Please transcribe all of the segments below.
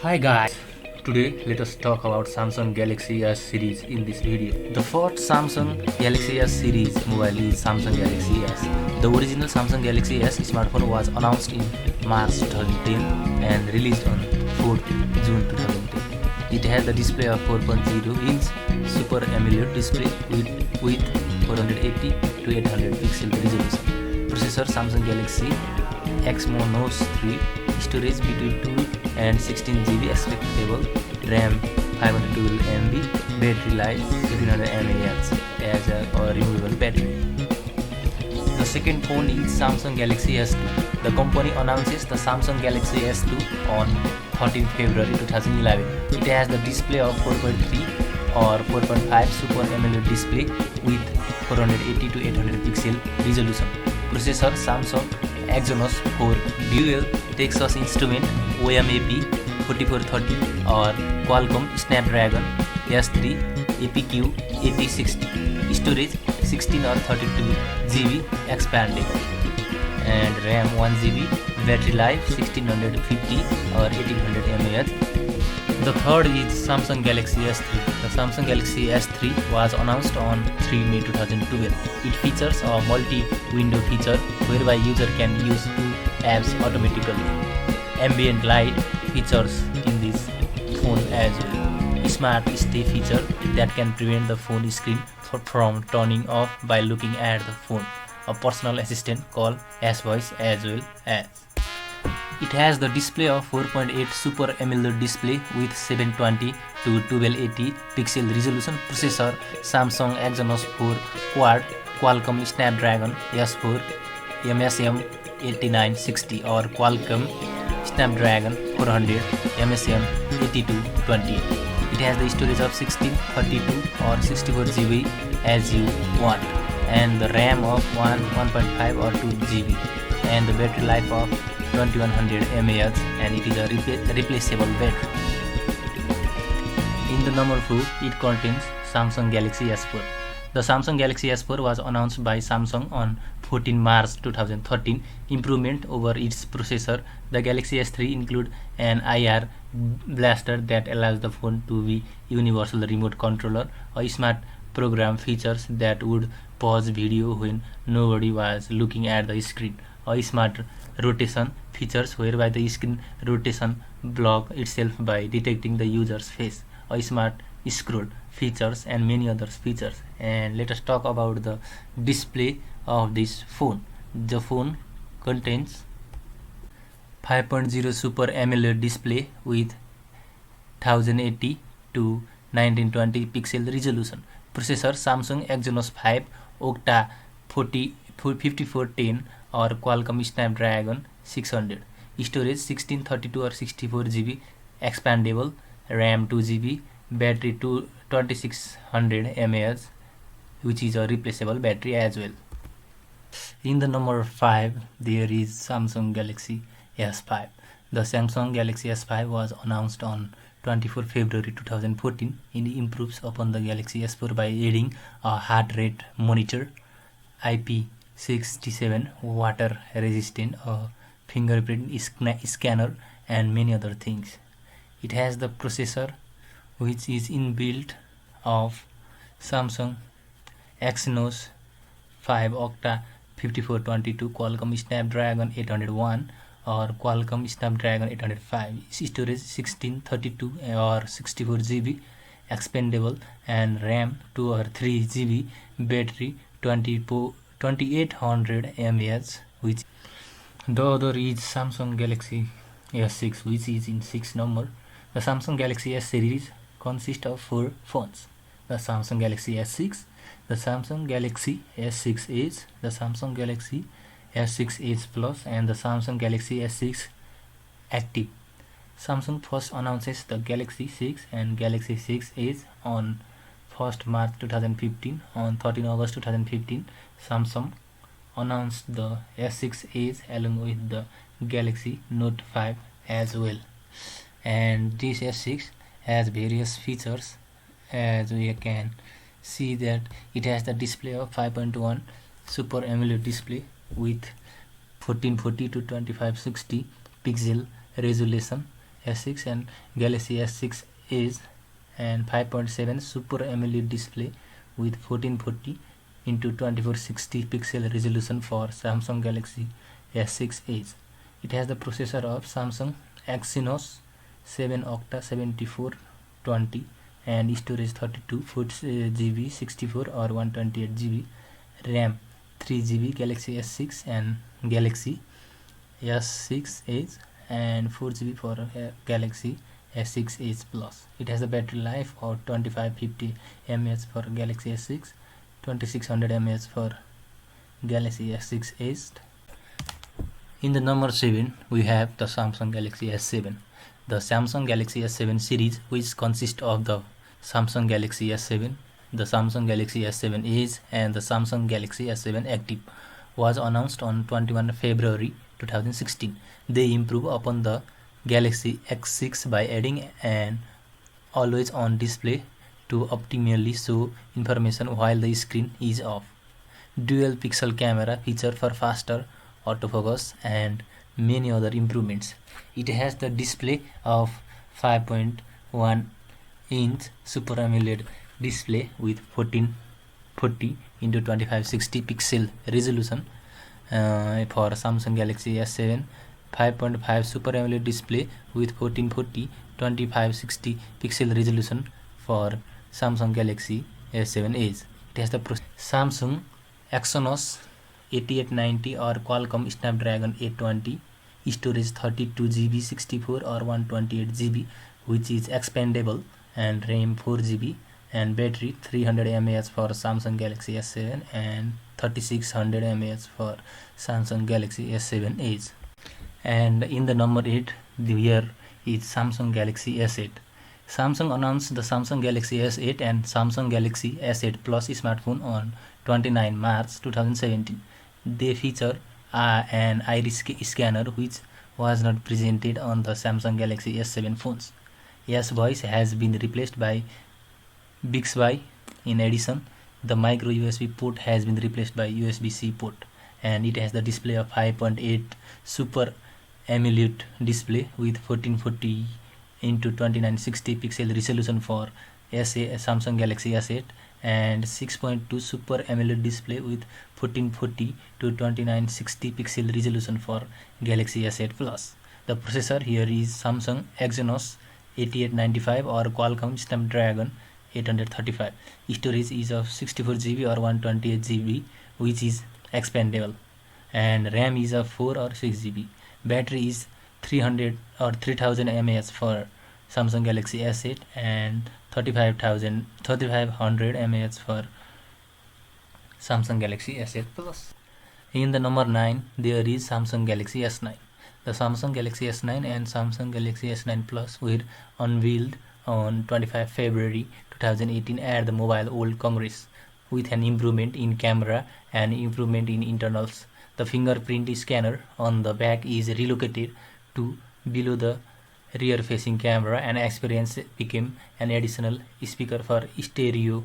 Hi guys, today let us talk about Samsung Galaxy S series in this video. The fourth Samsung Galaxy S series mobile is Samsung Galaxy S. The original Samsung Galaxy S smartphone was announced in March 2010 and released on 4th June 2010. It has the display of 4.0-inch Super AMOLED display with 480 to 800 pixel resolution. Processor Samsung Galaxy Exynos 3, storage between 2 and 16 GB expectable, RAM 512 MB, battery life 1500 mAh as a removable battery. The second phone is Samsung Galaxy S2. The company announces the Samsung Galaxy S2 on 13 February 2011. It has the display of 4.3 or 4.5 Super AMOLED display with 480 to 800 pixel resolution. Processor Samsung Exynos 4 Dual Texas Instrument OMAP 4430 or Qualcomm Snapdragon S3 APQ AP60. Storage 16 or 32 GB expandable and RAM 1 GB. Battery life 1650 or 1800 mAh. The third is Samsung Galaxy S3. The Samsung Galaxy S3 was announced on 3 May 2012. It features a multi-window feature whereby user can use two apps automatically. Ambient light features in this phone as well. Smart Stay feature that can prevent the phone screen from turning off by looking at the phone. A personal assistant called S-Voice as well as. It has the display of 4.8 Super AMOLED display with 720 to 1280 pixel resolution. Processor Samsung Exynos 4 Quad Qualcomm Snapdragon S4 MSM 8960 or Qualcomm Snapdragon 400 MSM 8220. It has the storage of 16, 32 or 64 GB as you want, and the RAM of 1.5 or 2 GB, and the battery life of 2100 mAh, and it is a replaceable battery. In the number 4, it contains Samsung Galaxy S4. The Samsung Galaxy S4 was announced by Samsung on 14 March 2013. Improvement over its processor. The Galaxy S3 includes an IR blaster that allows the phone to be universal remote controller, a smart program features that would pause video when nobody was looking at the screen, a smart rotation features whereby the screen rotation block itself by detecting the user's face, a smart scroll features, and many other features. And let us talk about the display of this phone. The phone contains 5.0 Super AMOLED display with 1080 to 1920 pixel resolution. Processor Samsung Exynos 5 Octa 5410 or Qualcomm Snapdragon 600. Storage 1632 or 64 GB expandable, RAM 2 GB, battery 2600 mAh, which is a replaceable battery as well. In the number 5, there is Samsung Galaxy S5. The Samsung Galaxy S5 was announced on 24 February 2014. It improves upon the Galaxy S4 by adding a heart rate monitor, IP67 water resistant, a fingerprint scanner, and many other things. It has the processor which is inbuilt of Samsung Exynos 5 Octa 5422, Qualcomm Snapdragon 801 or Qualcomm Snapdragon 805. Storage 1632 or 64 GB expandable, and RAM 2 or 3 GB, battery 2800 mAh, which the other is Samsung Galaxy S6, which is in 6 number. The Samsung Galaxy S series consists of 4 phones: the Samsung Galaxy S6, the Samsung Galaxy S6 Edge, the Samsung Galaxy S6 Edge Plus, and the Samsung Galaxy S6 Active. Samsung first announces the Galaxy 6 and Galaxy 6 Edge on 1st March 2015. On 13 August 2015, Samsung announced the S6 Edge along with the Galaxy Note 5 as well. And this S6 has various features, as we can see that it has the display of 5.1 Super AMOLED display with 1440 to 2560 pixel resolution, S6 and Galaxy S6 Edge, and 5.7 Super AMOLED display with 1440 into 2460 pixel resolution for Samsung Galaxy S6 Edge. It has the processor of Samsung Exynos 7 Octa 7420 and storage 32 GB 64 or 128 GB, RAM 3 GB, Galaxy S6 and Galaxy S6 Edge, and 4 GB for Galaxy S6 Edge Plus. It has a battery life of 2550 mAh for Galaxy S6, 2600 mAh for Galaxy S6 Edge. In the number 7, we have the Samsung Galaxy S7. The Samsung Galaxy S7 series, which consists of the Samsung Galaxy S7, the Samsung Galaxy S7 Edge, and the Samsung Galaxy S7 Active, was announced on 21 February 2016. They improve upon the Galaxy S6 by adding an always-on display to optimally show information while the screen is off. Dual pixel camera feature for faster autofocus and many other improvements. It has the display of 5.1-inch Super AMOLED display with 1440 into 2560 pixel resolution for Samsung Galaxy S7, 5.5 Super AMOLED display with 1440 2560 pixel resolution for Samsung Galaxy S7 Edge. It has the Samsung Exynos 8890 or Qualcomm Snapdragon 820, storage 32 GB 64 or 128 GB, which is expandable, and RAM 4 GB, and battery 300 mAh for Samsung Galaxy S7 and 3600 mAh for Samsung Galaxy S7 Edge. And in the number 8, here is Samsung Galaxy S8. Samsung announced the Samsung Galaxy S8 and Samsung Galaxy S8 Plus smartphone on 29 March 2017. They feature an iris scanner, which was not presented on the Samsung Galaxy S7 phones. S voice has been replaced by Bixby. In addition, the micro USB port has been replaced by USB-C port, and it has the display of 5.8 Super AMOLED display with 1440 into 2960 pixel resolution for Samsung Galaxy S8, and 6.2 Super AMOLED display with 1440 to 2960 pixel resolution for Galaxy S8 Plus. The processor here is Samsung Exynos 8895 or Qualcomm Snapdragon 835. Storage is of 64 GB or 128 GB, which is expandable, and RAM is of 4 or 6 GB. Battery is 300 or 3000 mAh for Samsung Galaxy S8 and 3500 mAh for Samsung Galaxy S8 Plus. In the number 9, there is Samsung Galaxy S9. The Samsung Galaxy S9 and Samsung Galaxy S9 Plus were unveiled on 25 February 2018 at the Mobile World Congress, with an improvement in camera and improvement in internals. The fingerprint scanner on the back is relocated to below the rear-facing camera, and experience became an additional speaker for stereo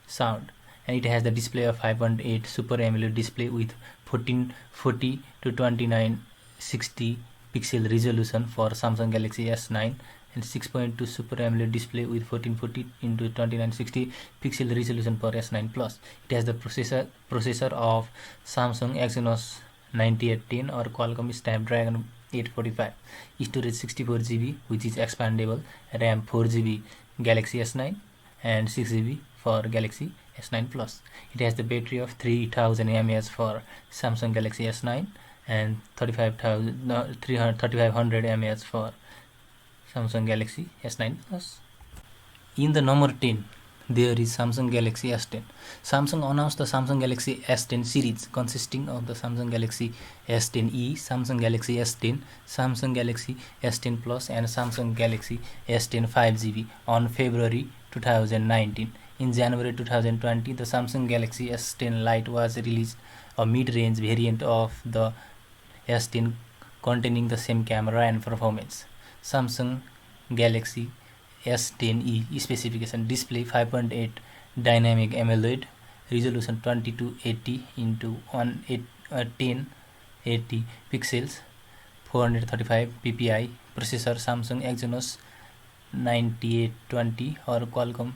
sound. And it has the display of 5.8 Super AMOLED display with 1440 to 2960 pixel resolution for Samsung Galaxy S9, and 6.2 Super AMOLED display with 1440 into 2960 pixel resolution for S9 Plus. It has the processor of Samsung Exynos 9810 or Qualcomm Snapdragon 845, storage 64 GB, which is expandable, RAM 4 GB Galaxy S9 and 6 GB for Galaxy S9 Plus. It has the battery of 3000 mAh for Samsung Galaxy S9 and 3500 mAh for Samsung Galaxy S9 Plus. In the number 10, there is Samsung Galaxy S10. Samsung announced the Samsung Galaxy S10 series consisting of the Samsung Galaxy S10e, Samsung Galaxy S10, Samsung Galaxy S10 Plus, and Samsung Galaxy S10 5GB on February 2019. In January 2020, the Samsung Galaxy S10 Lite was released, a mid-range variant of the S10 containing the same camera and performance. Samsung Galaxy S10e specification: display 5.8 dynamic AMOLED, resolution 2280 into 1080 pixels, 435 ppi, processor Samsung Exynos 9820 or Qualcomm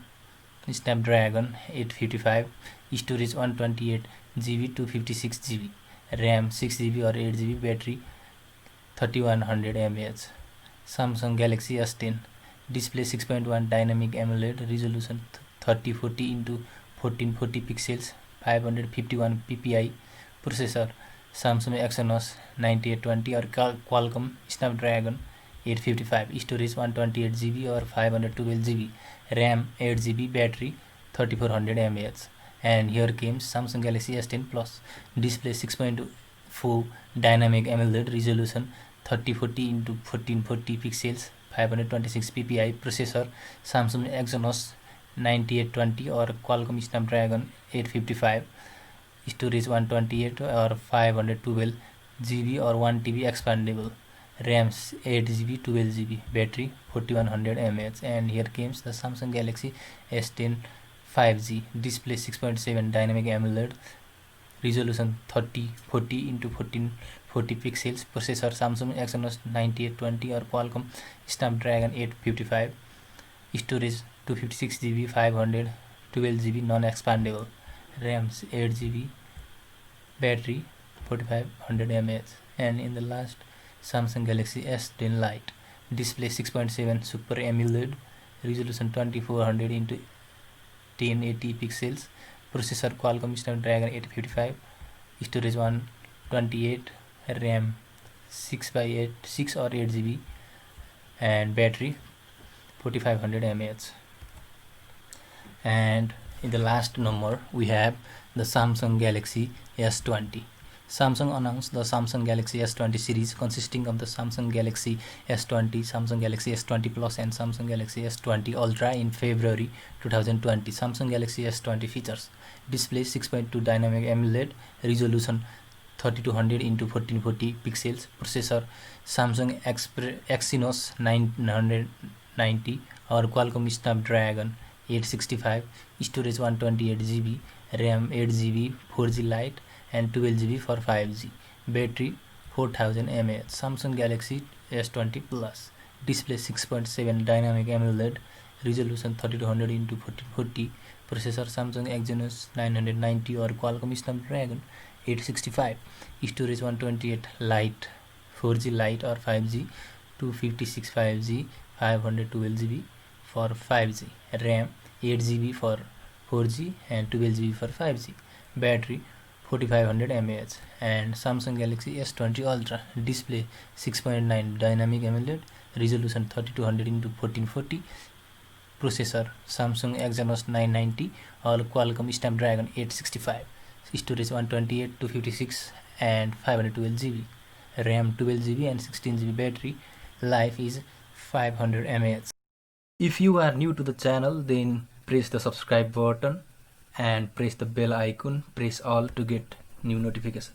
Snapdragon 855, storage 128 GB to 56 GB, RAM 6 GB or 8 GB, battery 3100 mAh. Samsung Galaxy S10, display 6.1 dynamic AMOLED, resolution 3040 into 1440 pixels, 551 ppi, processor Samsung Exynos 9820 or Qualcomm Snapdragon 855, storage 128 GB or 512 GB, RAM 8 GB, battery 3400 mAh. And here comes Samsung Galaxy S10 Plus, display 6.4 dynamic AMOLED, resolution 3040 into 1440 pixels, 526 ppi, processor Samsung Exynos 9820 or Qualcomm Snapdragon 855, storage 128 or 512 GB or 1 TB expandable, RAM 8 GB 12 GB, battery 4100 mAh. And here comes the Samsung Galaxy S10 5G, display 6.7 dynamic AMOLED, resolution 3040 into 1440 pixels, processor Samsung Exynos 9820 or Qualcomm Snapdragon 855, storage 256 GB, 512 GB non-expandable, RAM 8 GB, battery 4500 mAh. And in the last, Samsung Galaxy S10 Lite, display 6.7 Super AMOLED, resolution 2400 into 1080 pixels, processor Qualcomm Snapdragon 855, storage 128, RAM 6 or 8 GB, and battery 4500 mAh. And in the last number we have the Samsung Galaxy S20. Samsung announced the Samsung Galaxy S20 series consisting of the Samsung Galaxy S20, Samsung Galaxy S20 Plus and Samsung Galaxy S20 Ultra in February 2020. Samsung Galaxy S20 features display 6.2 dynamic AMOLED, resolution 3200 into 1440 pixels, processor Samsung Exynos 990 or Qualcomm Snapdragon 865, storage 128 GB, RAM 8 GB, 4G Lite and 12 GB for 5G, battery 4000 mAh. Samsung Galaxy S20 Plus, display 6.7 dynamic AMOLED, resolution 3200 into 1440, processor Samsung Exynos 990 or Qualcomm Snapdragon 865, storage 128 Lite, 4G Lite or 5G, 256 5G, 512 GB for 5G, RAM 8 GB for 4G and 12 GB for 5G, battery 4500 mAh. And Samsung Galaxy S20 Ultra, display 6.9 dynamic AMOLED, resolution 3200 into 1440, processor Samsung Exynos 990 or Qualcomm Snapdragon 865, storage 128 to 56 and 512 GB, RAM 12 GB and 16 GB, battery life is 500 mAh. If you are new to the channel, then press the subscribe button and press the bell icon, press all to get new notification.